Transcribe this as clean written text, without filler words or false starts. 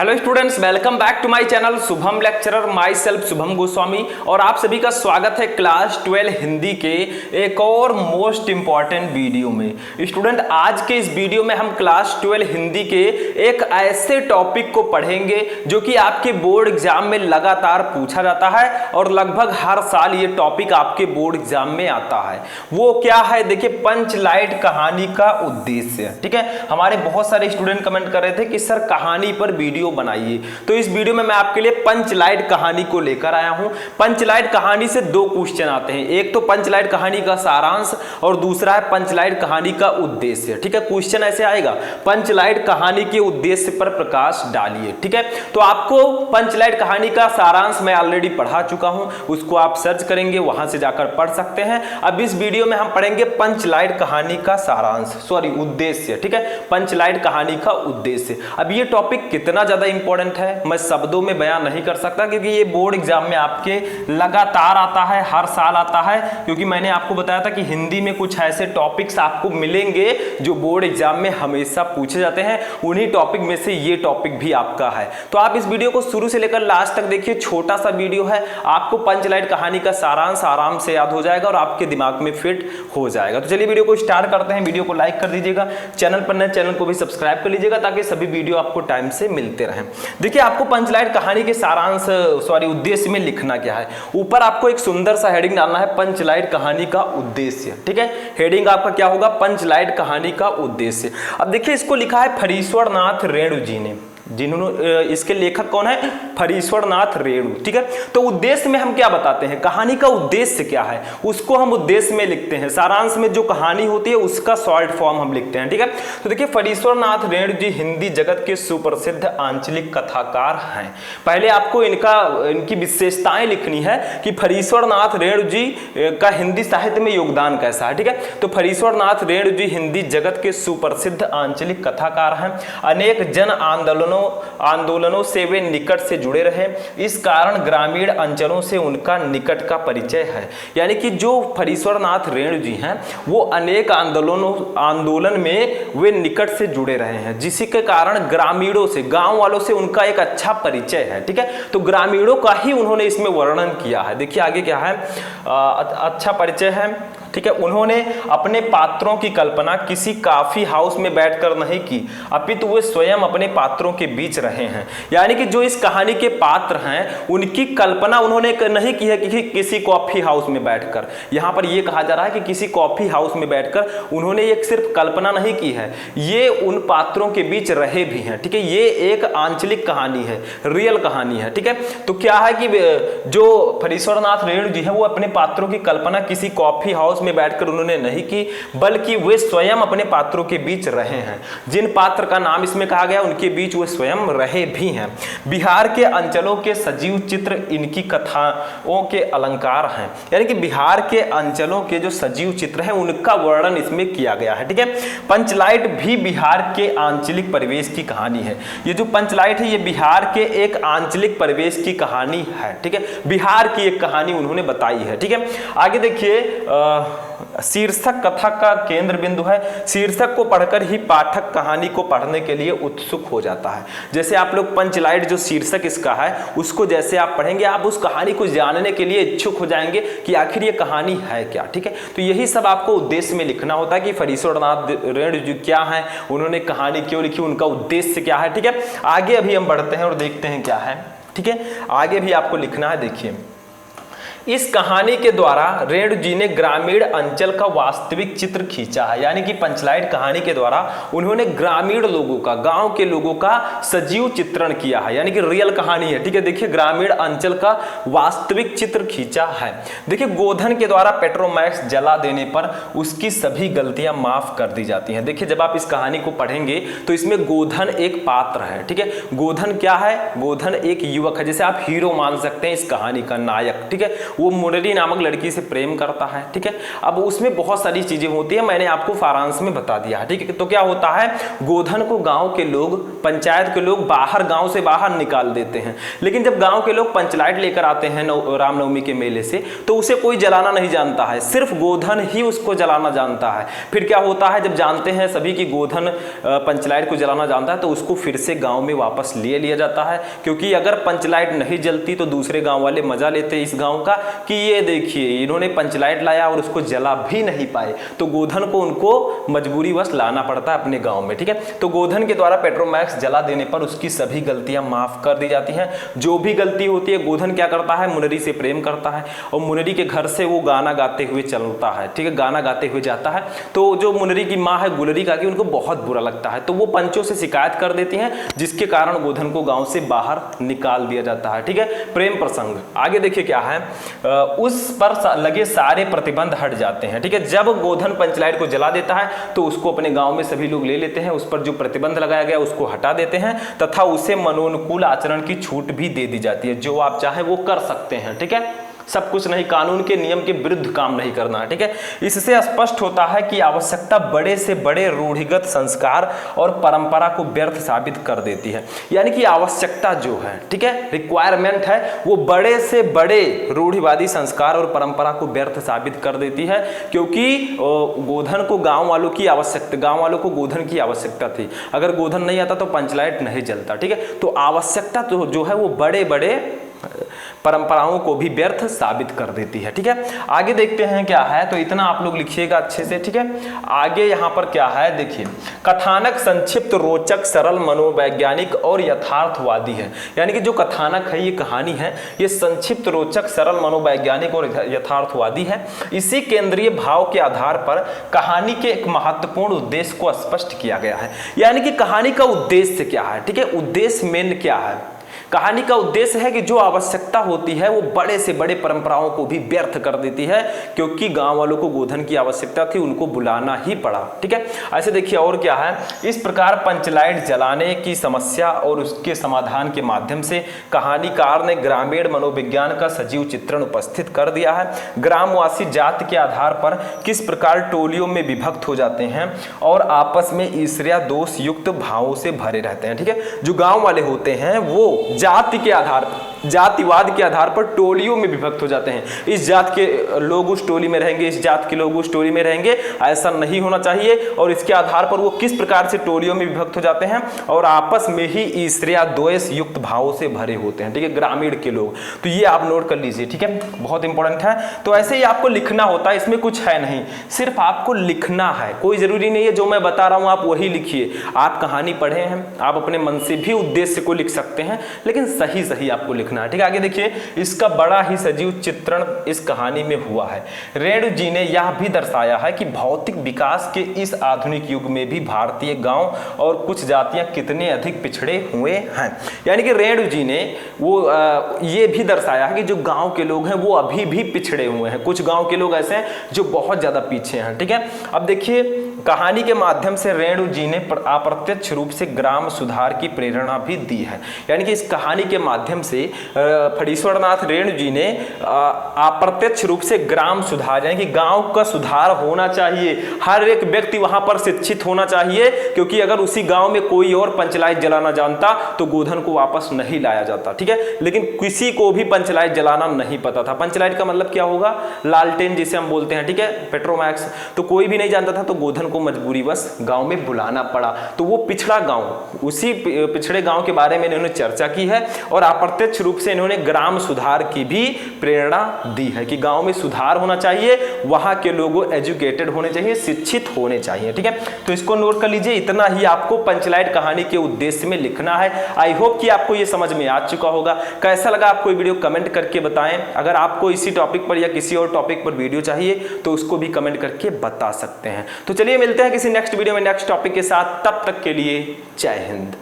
Hello students, welcome back to my channel Shubham lecturer, myself Shubham Goswami. और आप सभी का स्वागत है क्लास 12 हिंदी के एक और मोस्ट इंपॉर्टेंट वीडियो में। स्टूडेंट, आज के इस वीडियो में हम क्लास 12 हिंदी के एक ऐसे टॉपिक को पढ़ेंगे जो कि आपके बोर्ड एग्जाम में लगातार पूछा जाता है और लगभग हर साल ये टॉपिक आपके बोर्ड एग्जाम में आता है। वो क्या है? देखिए, पंचलाइट कहानी का उद्देश्य। ठीक है, हमारे बहुत सारे स्टूडेंट कमेंट कर रहे थे कि सर कहानी पर वीडियो बनाइए, तो इस वीडियो में मैं आपके लिए पंचलाइट कहानी को लेकर आया हूं। पंचलाइट कहानी से दो क्वेश्चन आते हैं, एक तो पंचलाइट कहानी का सारांश और दूसरा है पंचलाइट कहानी का उद्देश्य। ठीक है, क्वेश्चन ऐसे आएगा, पंचलाइट कहानी के उद्देश्य पर प्रकाश डालिए। ठीक है, तो आपको पंचलाइट कहानी का सारांश मैं ऑलरेडी पढ़ा चुका हूं, उसको आप सर्च करेंगे, वहां से जाकर पढ़ सकते हैं। अब इस वीडियो में हम पढ़ेंगे पंचलाइट कहानी का सारांश, सॉरी उद्देश्य। ठीक है, पंचलाइट कहानी का उद्देश्य। अब ये टॉपिक कितना ज्यादा इंपॉर्टेंट है मैं शब्दों में बयान नहीं कर सकता, क्योंकि ये बोर्ड एग्जाम में आपके लगातार आता है, हर साल आता है। क्योंकि मैंने आपको बताया था कि हिंदी में कुछ ऐसे टॉपिक्स आपको मिलेंगे जो बोर्ड एग्जाम में हमेशा पूछे जाते हैं, उन्हीं टॉपिक में से ये टॉपिक भी आपका है। तो आप इस वीडियो को शुरू से लेकर लास्ट तक देखिए, छोटा सा वीडियो है, आपको पंचलाइट कहानी का सारांश आराम से याद हो जाएगा और आपके दिमाग में फिट हो जाएगा। तो चलिए वीडियो को स्टार्ट करते हैं। वीडियो को लाइक कर दीजिएगा, चैनल पर नए चैनल को भी सब्सक्राइब कर लीजिएगा ताकि सभी वीडियो आपको टाइम से मिलते रहें। देखिए, आपको पंचलाइट कहानी के सारांश सॉरी उद्देश्य में लिखना क्या है। ऊपर आपको एक सुंदर सा हेडिंग डालना है, पंचलाइट कहानी का उद्देश्य। ठीक है, हेडिंग आपका क्या होगा? पंचलाइट कहानी का उद्देश्य। अब देखिए, इसको लिखा है फरीश्वर नाथ रेणु जी ने, जिन्होंने इसके लेखक कौन है? फरीश्वर नाथ रेणु। ठीक है, तो उद्देश्य में हम क्या बताते हैं, कहानी का उद्देश्य क्या है उसको हम उद्देश्य में लिखते हैं। सारांश में जो कहानी होती है उसका शॉर्ट फॉर्म हम लिखते हैं। ठीक है, तो देखिए, फरीश्वर नाथ रेणु जी हिंदी जगत के सुप्रसिद्ध आंचलिक कथाकार हैं। पहले आपको इनकी विशेषताएं लिखनी है कि फरीश्वर नाथ रेणु जी का हिंदी साहित्य में योगदान कैसा है। ठीक है, तो फरीश्वर नाथ रेणु जी हिंदी जगत के सुप्रसिद्ध आंचलिक कथाकार हैं। अनेक जन आंदोलनों से वे निकट से जुड़े रहे, इस कारण ग्रामीण अंचलों से उनका निकट का परिचय है। यानी कि जो फरीश्वर नाथ रेणु जी हैं वो अनेक आंदोलन में वे निकट से जुड़े रहे हैं, जिसी के कारण ग्रामीणों से, गांव वालों से उनका एक अच्छा परिचय है। ठीक है, तो ग्रामीणों का ही उन्होंने इसमें वर्णन किया है। देखिए आगे क्या है, अच्छा परिचय है। ठीक है, उन्होंने अपने पात्रों की कल्पना किसी कॉफी हाउस में बैठकर नहीं की, अपितु वे स्वयं अपने पात्रों के बीच रहे हैं। यानी कि जो इस कहानी के पात्र हैं उनकी कल्पना उन्होंने नहीं की है कि किसी कॉफी हाउस में बैठकर। यहां पर यह कहा जा रहा है कि किसी कॉफी हाउस में बैठकर उन्होंने एक सिर्फ कल्पना नहीं की है, ये उन पात्रों के बीच रहे भी हैं। ठीक है, ये एक आंचलिक कहानी है, रियल कहानी है। ठीक है, तो क्या है कि जो फरीश्वर नाथ रेणु जी है वो अपने पात्रों की कल्पना किसी कॉफी हाउस में बैठकर उन्होंने नहीं की, बल्कि वे स्वयं अपने पात्रों के बीच रहे हैं। जिन पात्र का नाम इसमें कहा गया उनके बीच वे स्वयं रहे भी हैं। बिहार के अंचलों के सजीव चित्र इनकी कथाओं के अलंकार हैं। यानी कि बिहार के अंचलों के जो सजीव चित्र हैं उनका वर्णन इसमें किया गया है। ठीक है, पंचलाइट भी बिहार के आंचलिक परिवेश की कहानी है। ये जो पंचलाइट है ये बिहार के एक आंचलिक परिवेश की कहानी है। ठीक है, बिहार की एक कहानी उन्होंने बताई है। ठीक है, आगे देखिए, शीर्षक कथा का केंद्र बिंदु है। शीर्षक को पढ़कर ही पाठक कहानी को पढ़ने के लिए उत्सुक हो जाता है। जैसे आप लोग पंचलाइट जो शीर्षक इसका है उसको जैसे आप पढ़ेंगे, आप उस कहानी को जानने के लिए इच्छुक हो जाएंगे कि आखिर ये कहानी है क्या। ठीक है, तो यही सब आपको उद्देश्य में लिखना होता है कि फरीश्वर नाथ रेणु जी क्या है, उन्होंने कहानी क्यों लिखी, उनका उद्देश्य क्या है। ठीक है, आगे अभी हम बढ़ते हैं और देखते हैं क्या है। ठीक है, आगे भी आपको लिखना है। देखिए, इस कहानी के द्वारा रेणु जी ने ग्रामीण अंचल का वास्तविक चित्र खींचा है। यानी कि पंचलाइट कहानी के द्वारा उन्होंने ग्रामीण लोगों का, गांव के लोगों का सजीव चित्रण किया है, यानी कि रियल कहानी है। ठीक है, देखिए, ग्रामीण अंचल का वास्तविक चित्र खींचा है। देखिए, गोधन के द्वारा पेट्रोमैक्स जला देने पर उसकी सभी गलतियां माफ कर दी जाती हैं। देखिए, जब आप इस कहानी को पढ़ेंगे तो इसमें गोधन एक पात्र है। ठीक है, गोधन क्या है? गोधन एक युवक है, जैसे आप हीरो मान सकते हैं इस कहानी का, नायक। ठीक है, वो मुनरी नामक लड़की से प्रेम करता है, ठीक है। अब उसमें बहुत सारी चीजें होती है, मैंने आपको सारांश में बता दिया है, ठीक है। तो क्या होता है, गोधन को गांव के लोग, पंचायत के लोग बाहर, गांव से बाहर निकाल देते हैं। लेकिन जब गांव के लोग पंचलाइट लेकर आते हैं रामनवमी के मेले से, तो उसे कोई जलाना नहीं जानता है, सिर्फ गोधन ही उसको जलाना जानता है। फिर क्या होता है, जब जानते हैं सभी की गोधन पंचलाइट को जलाना जानता है, तो उसको फिर से गांव में वापस ले लिया जाता है, क्योंकि अगर पंचलाइट नहीं जलती तो दूसरे गांव वाले मजा लेते इस गांव का कि ये देखिए इन्होंने पंचलाइट लाया और उसको जला भी नहीं पाए, तो गोधन को उनको मजबूरी बस लाना पड़ता है अपने गांव में, ठीक है। तो गोधन के द्वारा पेट्रोमैक्स जला देने पर उसकी सभी गलतियां माफ कर दी जाती हैं। जो भी गलती होती है, गोधन क्या करता है, मुनरी से प्रेम करता है और मुनरी के घर से वो गाना गाते हुए चलता है, ठीक है, गाना गाते हुए जाता है। तो जो मुनरी की माँ है गुलरी काकी, उनको बहुत बुरा लगता है, तो वो पंचों से शिकायत कर देती हैं, जिसके कारण गोधन को गांव से बाहर निकाल दिया जाता है, ठीक है। प्रेम प्रसंग आगे देखिए क्या है, उस पर लगे सारे प्रतिबंध हट जाते हैं, ठीक है। जब गोधन पंचलाइट को जला देता है तो उसको अपने गांव में सभी लोग ले लेते हैं, उस पर जो प्रतिबंध लगाया गया उसको हटा देते हैं तथा उसे मनोनुकूल आचरण की छूट भी दे दी जाती है, जो आप चाहे वो कर सकते हैं, ठीक है। सब कुछ नहीं, कानून के नियम के विरुद्ध काम नहीं करना है, ठीक है। इससे स्पष्ट होता है कि आवश्यकता बड़े से बड़े रूढ़िगत संस्कार और परंपरा को व्यर्थ साबित कर देती है। यानी कि आवश्यकता जो है, ठीक है, रिक्वायरमेंट है, वो बड़े से बड़े रूढ़िवादी संस्कार और परंपरा को व्यर्थ साबित कर देती है, क्योंकि गोधन को गांव वालों की आवश्यकता, गांव वालों को गोधन की आवश्यकता थी। अगर गोधन नहीं आता तो पंचलाइट नहीं जलता, ठीक है। तो आवश्यकता तो जो है वो बड़े बड़े परंपराओं को भी व्यर्थ साबित कर देती है, ठीक है। आगे देखते हैं क्या है, तो इतना आप लोग लिखिएगा अच्छे से, ठीक है। आगे यहाँ पर क्या है देखिए, कथानक संक्षिप्त, रोचक, सरल, मनोवैज्ञानिक और यथार्थवादी है। यानी कि जो कथानक है, ये कहानी है, ये संक्षिप्त, रोचक, सरल, मनोवैज्ञानिक और यथार्थवादी है। इसी केंद्रीय भाव के आधार पर कहानी के एक महत्वपूर्ण उद्देश्य को स्पष्ट किया गया है। यानी कि कहानी का उद्देश्य क्या है, ठीक है, उद्देश्य मेन क्या है। कहानी का उद्देश्य है कि जो आवश्यकता होती है वो बड़े से बड़े परंपराओं को भी व्यर्थ कर देती है, क्योंकि गांव वालों को गोधन की आवश्यकता थी, उनको बुलाना ही पड़ा, ठीक है। ऐसे देखिए और क्या है, इस प्रकार पंचलाइट जलाने की समस्या और उसके समाधान के माध्यम से कहानीकार ने ग्रामीण मनोविज्ञान का सजीव चित्रण उपस्थित कर दिया है। ग्रामवासी जाति के आधार पर किस प्रकार टोलियों में विभक्त हो जाते हैं और आपस में ईर्ष्या दोष युक्त भावों से भरे रहते हैं, ठीक है। जो गाँव वाले होते हैं वो जाति के आधार, जातिवाद के आधार पर टोलियों में विभक्त हो जाते हैं। इस जात के लोग उस टोली में रहेंगे, इस जात के लोग उस टोली में रहेंगे, ऐसा नहीं होना चाहिए। और इसके आधार पर वो किस प्रकार से टोलियों में विभक्त हो जाते हैं और आपस में ही ईर्ष्या द्वेष युक्त भावों से भरे होते हैं, ठीक है, ग्रामीण के लोग। तो ये आप नोट कर लीजिए, ठीक है, बहुत इंपॉर्टेंट है। तो ऐसे ही आपको लिखना होता है, इसमें कुछ है नहीं, सिर्फ आपको लिखना है। कोई जरूरी नहीं है जो मैं बता रहा हूं आप वही लिखिए। आप कहानी पढ़े हैं, आप अपने मन से भी उद्देश्य को लिख सकते हैं, लेकिन सही सही आपको लिखना है, ठीक है। आगे देखिए, इसका बड़ा ही सजीव चित्रण इस कहानी में हुआ है। रेणु जी ने यह भी दर्शाया है कि भौतिक विकास के इस आधुनिक युग में भी भारतीय गांव और कुछ जातियां कितने अधिक पिछड़े हुए हैं। यानी कि रेणु जी ने वो ये भी दर्शाया है कि जो गांव के लोग हैं वो अभी भी पिछड़े हुए हैं। कुछ गांव के लोग ऐसे हैं जो बहुत ज्यादा पीछे हैं, ठीक है। अब देखिए, कहानी के माध्यम से रेणु जी ने अप्रत्यक्ष रूप से ग्राम सुधार की प्रेरणा भी दी है। यानी कि इस कहानी के माध्यम से फणीश्वरनाथ रेणु जी ने अप्रत्यक्ष रूप से ग्राम सुधार, यानी कि गांव का सुधार होना चाहिए, हर एक व्यक्ति वहां पर शिक्षित होना चाहिए, क्योंकि अगर उसी गांव में कोई और पंचलाइट जलाना जानता तो गोधन को वापस नहीं लाया जाता, ठीक है। लेकिन किसी को भी पंचलाइट जलाना नहीं पता था। पंचलाइट का मतलब क्या होगा, लालटेन जिसे हम बोलते हैं, ठीक है, पेट्रोमैक्स, तो कोई भी नहीं जानता था, तो गोधन को मजबूरी बस गांव में बुलाना पड़ा। तो वो पिछड़ा गांव, उसी पिछड़े गांव के बारे में इन्होंने चर्चा की है और अप्रत्यक्ष रूप से इन्होंने ग्राम सुधार की भी प्रेरणा दी है कि गांव में सुधार होना चाहिए, वहां के लोग एजुकेटेड होने चाहिए, शिक्षित होने चाहिए, ठीक है। तो इसको नोट कर लीजिए, इतना ही आपको पंचलाइट कहानी के उद्देश्य में लिखना है। आई होप कि आपको ये समझ में आ चुका होगा। कैसा लगा आपको ये वीडियो कमेंट करके बताएं। अगर आपको इसी टॉपिक पर या किसी और टॉपिक पर वीडियो चाहिए तो उसको भी कमेंट करके बता सकते हैं। तो चलिए मिलते हैं किसी नेक्स्ट वीडियो में नेक्स्ट टॉपिक के साथ, तब तक के लिए जय हिंद।